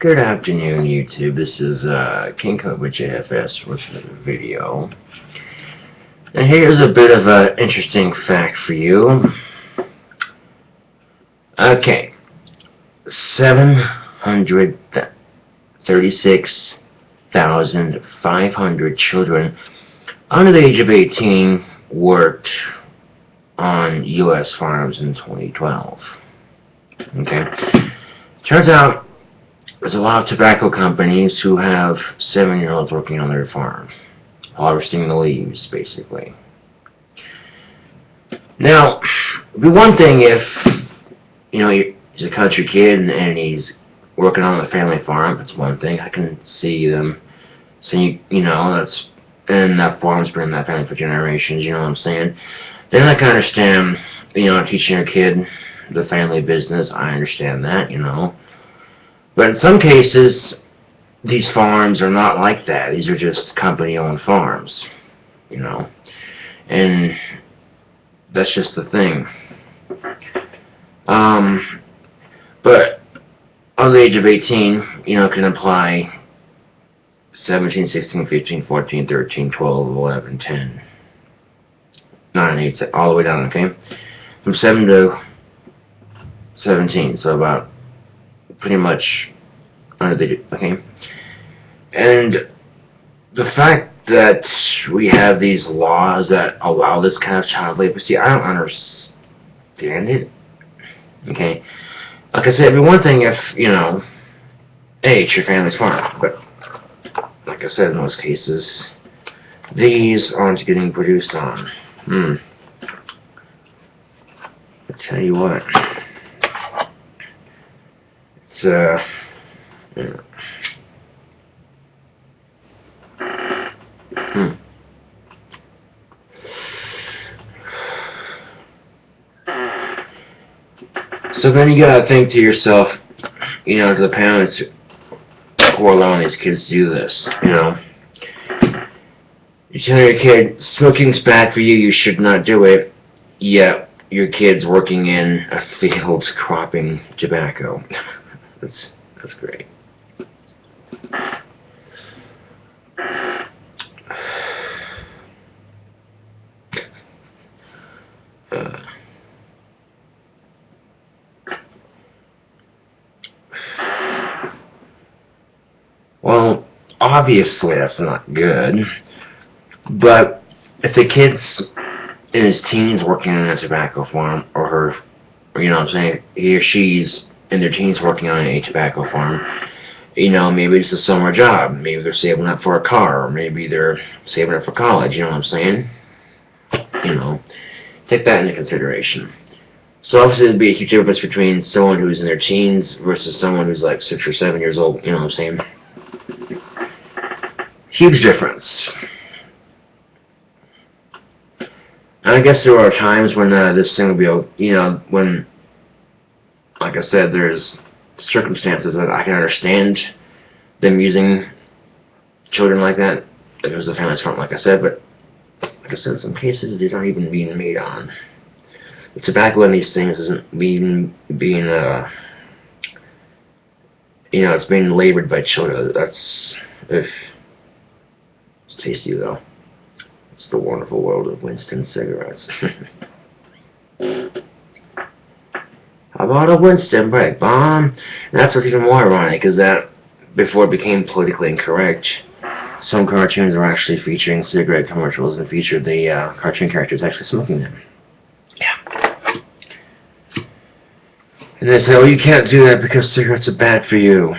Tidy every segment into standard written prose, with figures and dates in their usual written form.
Good afternoon, YouTube. This is KingCobraJFS with another video. And here's a bit of an interesting fact for you. Okay, 736,500 children under the age of 18 worked on U.S. farms in 2012. Okay, turns out there's a lot of tobacco companies who have 7-year-olds working on their farm, harvesting the leaves, basically. Now, it'd be one thing if, he's a country kid and he's working on the family farm. That's one thing. I can see them saying, that farm's been in that family for generations, you know what I'm saying? Then I can understand, teaching your kid the family business. I understand that, But in some cases, these farms are not like that. These are just company-owned farms, and that's just the thing. But on the age of 18, can apply 17, 16, 15, 14, 13, 12, 11, 10, 9, 8, all the way down, okay? From 7 to 17, so about pretty much under the, okay? And the fact that we have these laws that allow this kind of child labor, see, I don't understand it, okay? Like I said, it'd be one thing if, hey, it's your family's farm, but like I said, in most cases, these aren't getting produced on. I tell you what. Yeah. So then you gotta think to yourself, to the parents who are allowing these kids to do this, You tell your kid, smoking's bad for you, you should not do it, yet your kid's working in a field cropping tobacco. That's great. Well, obviously that's not good, but if the kid's in his teens working on a tobacco farm, or her, he or she's in their teens working on a tobacco farm, maybe it's a summer job, maybe they're saving up for a car, or maybe they're saving up for college, you know what I'm saying? Take that into consideration. So obviously there'd be a huge difference between someone who's in their teens versus someone who's like 6 or 7 years old, you know what I'm saying? Huge difference. And I guess there are times when this thing will be, when, like I said, there's circumstances that I can understand them using children like that. If it was a family's farm, like I said, but like I said, in some cases these aren't even being made on. The tobacco in these things isn't being it's being labored by children. That's, it's tasty though. It's the wonderful world of Winston cigarettes. How about a Winston break bomb? And that's what's even more ironic, is that before it became politically incorrect, some cartoons were actually featuring cigarette commercials and featured the cartoon characters actually smoking them. Yeah. And they say, oh, you can't do that because cigarettes are bad for you.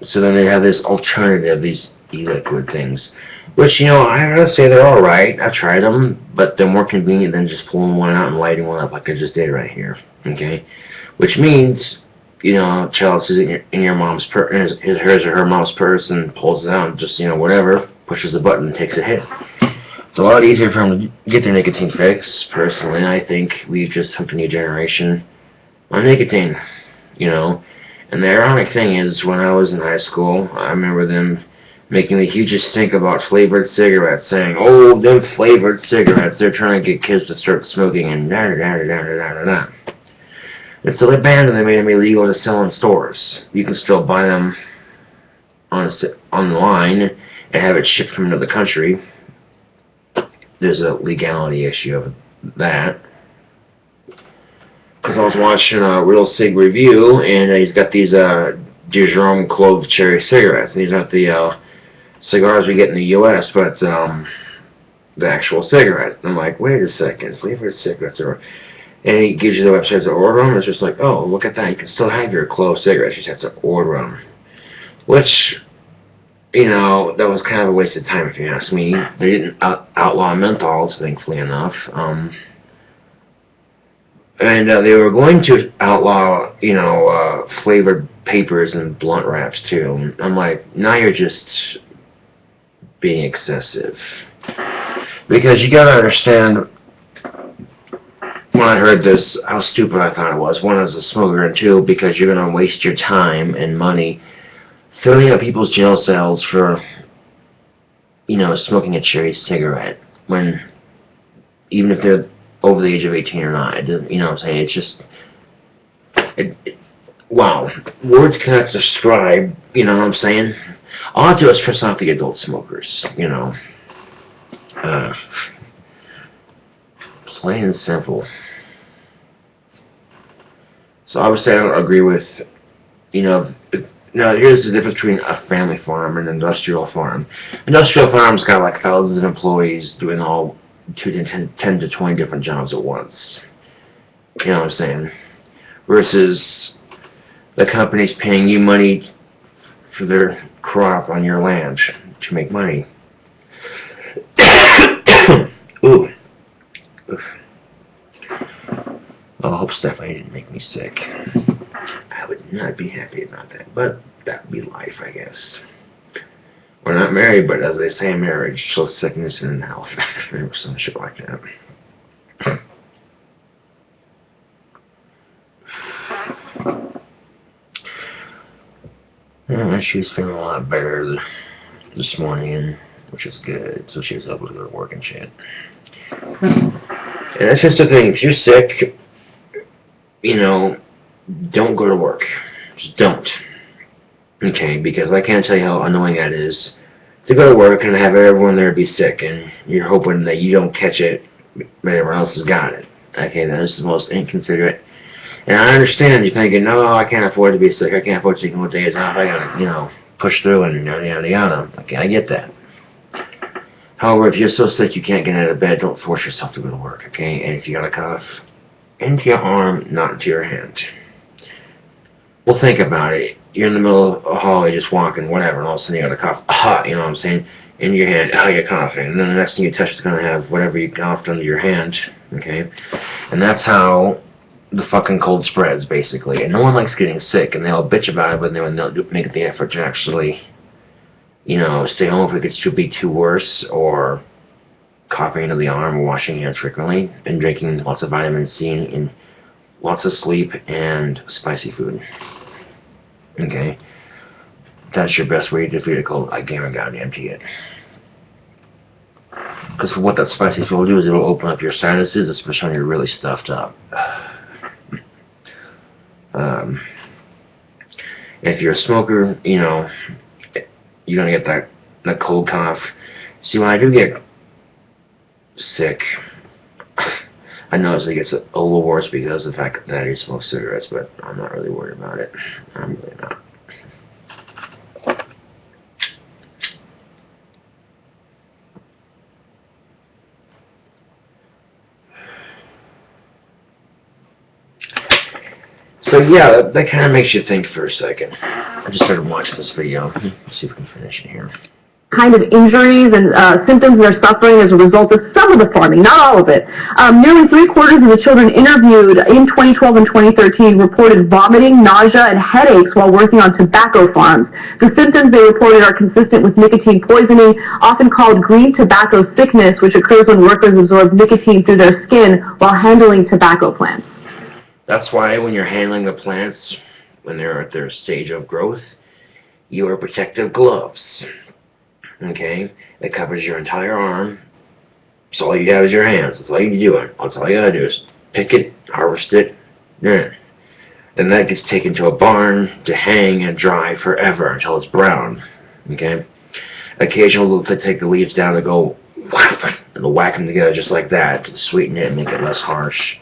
So then they have this alternative, these e-liquid things. Which, I gotta say they're alright. I've tried them, but they're more convenient than just pulling one out and lighting one up like I just did right here. Okay? Which means, child sits in your mom's purse, hers or her mom's purse, and pulls it out and just, whatever, pushes the button and takes a hit. It's a lot easier for them to get their nicotine fix. Personally, I think we've just hooked a new generation on nicotine, And the ironic thing is, when I was in high school, I remember them making the hugest stink about flavored cigarettes, saying, oh, them flavored cigarettes, they're trying to get kids to start smoking, and da-da-da-da-da-da-da-da. And so they banned them, they made them illegal to sell in stores. You can still buy them online and have it shipped from another country, there's a legality issue of that. Because I was watching a Real Cig review, and he's got these Dijon clove cherry cigarettes. These aren't the cigars we get in the U.S., but the actual cigarette. I'm like, wait a second, flavored cigarettes are. And he gives you the website to order them. It's just like, oh, look at that. You can still have your clove cigarettes. You just have to order them. Which, you know, that was kind of a waste of time if you ask me. They didn't outlaw menthols, thankfully enough. And they were going to outlaw, you know, flavored papers and blunt wraps too. I'm like, now you're just being excessive. Because you gotta understand, when I heard this, how stupid I thought it was. One, as a smoker, and two, because you're going to waste your time and money filling up people's jail cells for, you know, smoking a cherry cigarette. When, even if they're over the age of 18 or not, it doesn't, you know what I'm saying? It's just, wow. Words cannot describe, you know what I'm saying? All I have to do is piss off the adult smokers, you know. Plain and simple. So obviously I don't agree with, you know, now here's the difference between a family farm and an industrial farm. Industrial farms got like thousands of employees doing all 10 to 20 different jobs at once. You know what I'm saying? Versus the company's paying you money for their crop on your land to make money. Ooh. I hope Stephanie didn't make me sick. I would not be happy about that, but that would be life, I guess. We're not married, but as they say in marriage, so sickness and health, or some shit like that. Yeah, she was feeling a lot better this morning, which is good, so she was able to go to work and shit. And that's just the thing, if you're sick, you know, don't go to work. Just don't. Okay, because I can't tell you how annoying that is to go to work and have everyone there be sick, and you're hoping that you don't catch it, but everyone else has got it. Okay, that is the most inconsiderate. And I understand you're thinking, no, I can't afford to be sick. I can't afford to take more days off. I gotta, you know, push through and yada yada yada. Okay, I get that. However, if you're so sick you can't get out of bed, don't force yourself to go to work, okay? And if you got a cough, into your arm, not into your hand. Well, think about it. You're in the middle of a hallway just walking, whatever, and all of a sudden you got a cough. Ah, you know what I'm saying? In your hand, you're coughing. And then the next thing you touch is going to have whatever you coughed under your hand, okay? And that's how the fucking cold spreads, basically. And no one likes getting sick, and they all bitch about it, but they don't make the effort to actually, you know, stay home if it gets to be too worse, or coughing into the arm, or washing your hands frequently, and drinking lots of vitamin C, and lots of sleep, and spicy food. Okay? That's your best way to defeat a cold. I guarantee it. Because what that spicy food will do is it'll open up your sinuses, especially when you're really stuffed up. If you're a smoker, you know, you're going to get that cold cough. See, when I do get sick, I notice it gets a little worse because of the fact that I do smoke cigarettes, but I'm not really worried about it. I'm really not. So yeah, that kind of makes you think for a second. I just started watching this video. Let's see if we can finish it here. Kind of injuries and symptoms they're suffering as a result of some of the farming, not all of it. Nearly 3/4 of the children interviewed in 2012 and 2013 reported vomiting, nausea, and headaches while working on tobacco farms. The symptoms they reported are consistent with nicotine poisoning, often called green tobacco sickness, which occurs when workers absorb nicotine through their skin while handling tobacco plants. That's why when you're handling the plants, when they're at their stage of growth, you wear protective gloves. Okay? It covers your entire arm. So all you have is your hands. That's all you do. That's all you gotta do is pick it, harvest it, then that gets taken to a barn to hang and dry forever until it's brown. Okay? Occasionally they'll take the leaves down and go whap, and they'll whack them together just like that to sweeten it and make it less harsh.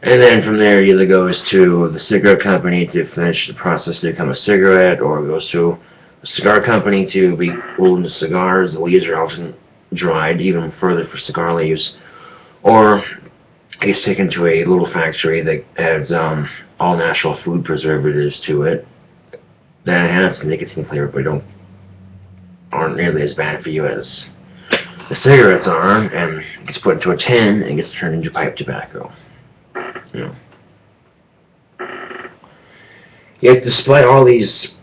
And then from there it either goes to the cigarette company to finish the process to become a cigarette, or it goes to a cigar company to be rolled into cigars. The leaves are often dried even further for cigar leaves. Or it gets taken to a little factory that adds all natural food preservatives to it that enhance the nicotine flavor but aren't nearly as bad for you as the cigarettes are, and it gets put into a tin and gets turned into pipe tobacco. You know. Yet despite all these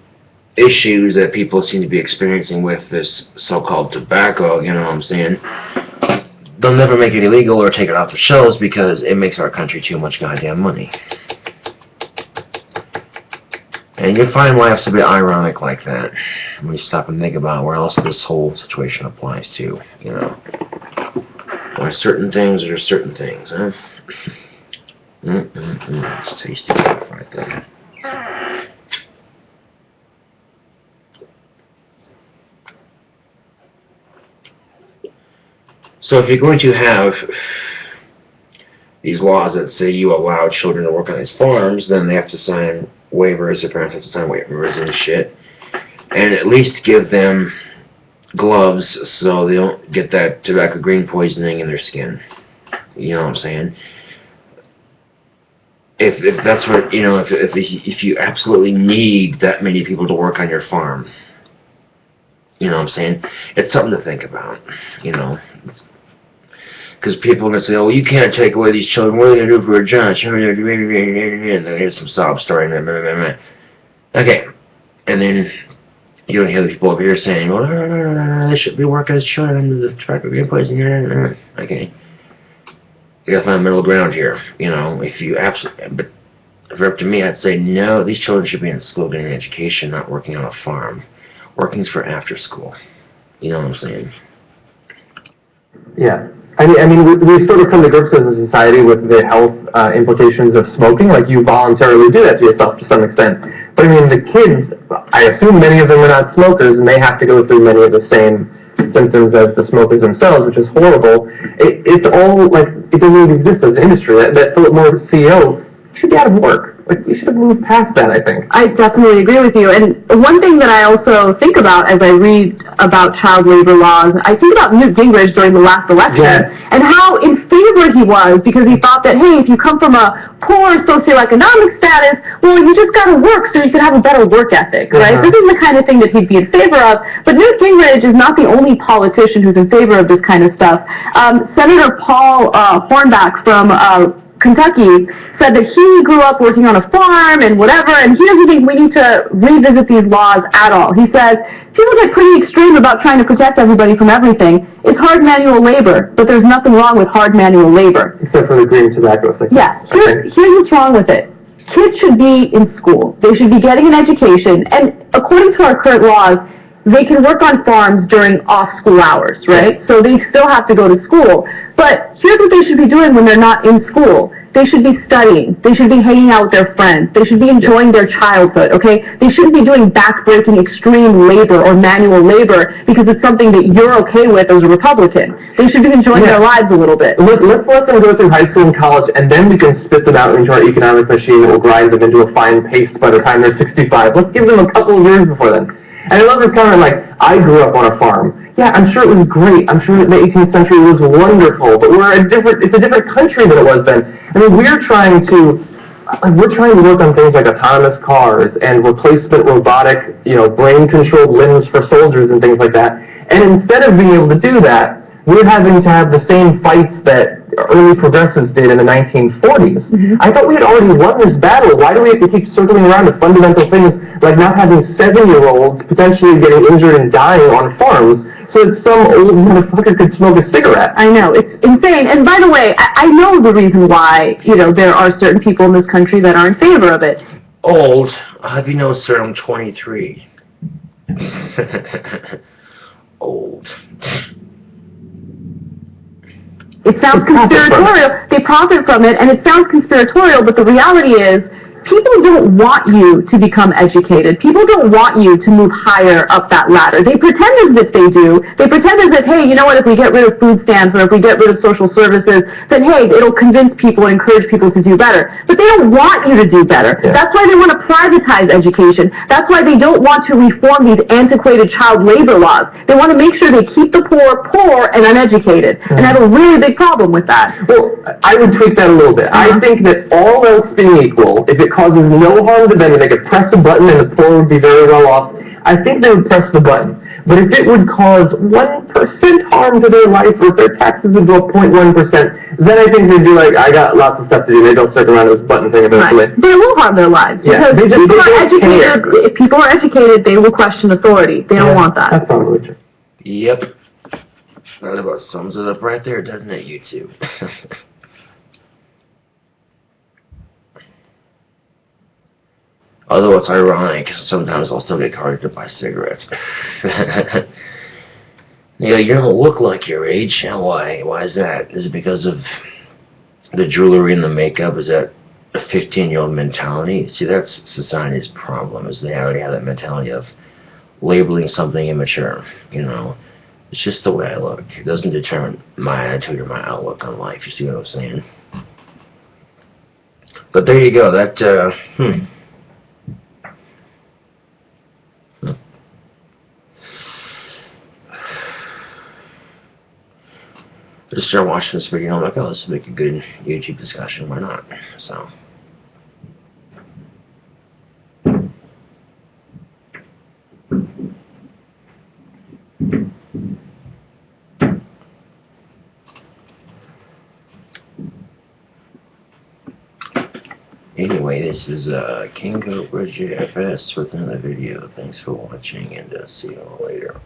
issues that people seem to be experiencing with this so-called tobacco, you know what I'm saying, they'll never make it illegal or take it off the shelves because it makes our country too much goddamn money. And you find life's a bit ironic like that when you stop and think about where else this whole situation applies to, you know. Why certain things are certain things, huh? It's tasty stuff right there. So if you're going to have these laws that say you allow children to work on these farms, then they have to sign waivers, their parents have to sign waivers and shit, and at least give them gloves so they don't get that tobacco green poisoning in their skin. You know what I'm saying? If that's what, you know, if you absolutely need that many people to work on your farm, you know what I'm saying? It's something to think about, you know. Because people are going to say, oh, you can't take away these children. What are they going to do for a judge? And then here's some sob story. Okay. And then you don't hear the people over here saying, well, no, they should be working as children under the tobacco green poison. Okay. You got to find a middle ground here. You know, if you absolutely, but if it were up to me, I'd say, no, these children should be in school getting an education, not working on a farm. Working's for after school. You know what I'm saying? Yeah. I mean, we've sort of come to grips as a society with the health implications of smoking. Like, you voluntarily do that to yourself to some extent. But I mean, the kids, I assume many of them are not smokers, and they have to go through many of the same symptoms as the smokers themselves, which is horrible. It's all, like, it doesn't even exist as an industry. That Philip Morris CEO should be out of work. Like, we should have moved past that, I think. I definitely agree with you. And one thing that I also think about as I read about child labor laws, I think about Newt Gingrich during the last election, yes, and how in favor he was, because he thought that, hey, if you come from a poor socioeconomic status, well, you just got to work so you can have a better work ethic, right? This is the kind of thing that he'd be in favor of. But Newt Gingrich is not the only politician who's in favor of this kind of stuff. Senator Paul Hornback from Kentucky said that he grew up working on a farm and whatever, and he doesn't think we need to revisit these laws at all. He says, people get pretty extreme about trying to protect everybody from everything. It's hard manual labor, but there's nothing wrong with hard manual labor. Except for the green tobacco. Yes, here's what's wrong with it. Kids should be in school. They should be getting an education, and according to our current laws, they can work on farms during off-school hours, right? So they still have to go to school. But here's what they should be doing when they're not in school. They should be studying. They should be hanging out with their friends. They should be enjoying their childhood, okay? They shouldn't be doing back-breaking extreme labor or manual labor because it's something that you're okay with as a Republican. They should be enjoying their lives a little bit. Let's let them go through high school and college, and then we can spit them out into our economic machine that will grind them into a fine paste by the time they're 65. Let's give them a couple of years before then. And I love this comment, like, I grew up on a farm. Yeah, I'm sure it was great. I'm sure that the 18th century was wonderful, but it's a different country than it was then. I mean, we're trying to work on things like autonomous cars and replacement robotic, brain-controlled limbs for soldiers and things like that. And instead of being able to do that, we're having to have the same fights that early progressives did in the 1940s. I thought we had already won this battle. Why do we have to keep circling around to fundamental things like not having 7-year-olds potentially getting injured and dying on farms so that some old motherfucker could smoke a cigarette? I know, it's insane. And by the way, I know the reason why, there are certain people in this country that are in favor of it. Old? Have you know, sir, I'm 23. Old. It sounds conspiratorial. They profit from it, and it sounds conspiratorial, but the reality is people don't want you to become educated. People don't want you to move higher up that ladder. They pretend as if they do. They pretend as if, hey, you know what, if we get rid of food stamps or if we get rid of social services, then, hey, it'll convince people and encourage people to do better. But they don't want you to do better. Yeah. That's why they want to privatize education. That's why they don't want to reform these antiquated child labor laws. They want to make sure they keep the poor poor and uneducated. And I have a really big problem with that. Well, I would tweak that a little bit. I think that all else being equal, if it causes no harm to them and they could press a button and the poor would be very well off, I think they would press the button. But if it would cause 1% harm to their life, or if their taxes would go up 0.1%, then I think they'd be like, I got lots of stuff to do. Maybe they'll circle around to this button thing eventually. Right. They will harm their lives. Yeah, Because they don't care. if people are educated, they will question authority. They don't want that. That's probably true. Yep. That about sums it up right there, doesn't it, you two? Although it's ironic, sometimes I'll still get carded to buy cigarettes. Yeah, you don't look like your age. Why? Why is that? Is it because of the jewelry and the makeup? Is that a 15-year-old mentality? See, that's society's problem, is they already have that mentality of labeling something immature, you know. It's just the way I look. It doesn't determine my attitude or my outlook on life, you see what I'm saying? But there you go, that, I just started watching this video, I'm like, oh, this will make a good YouTube discussion, why not? So. Anyway, this is KingCobraJFS with another video. Thanks for watching, and see you all later.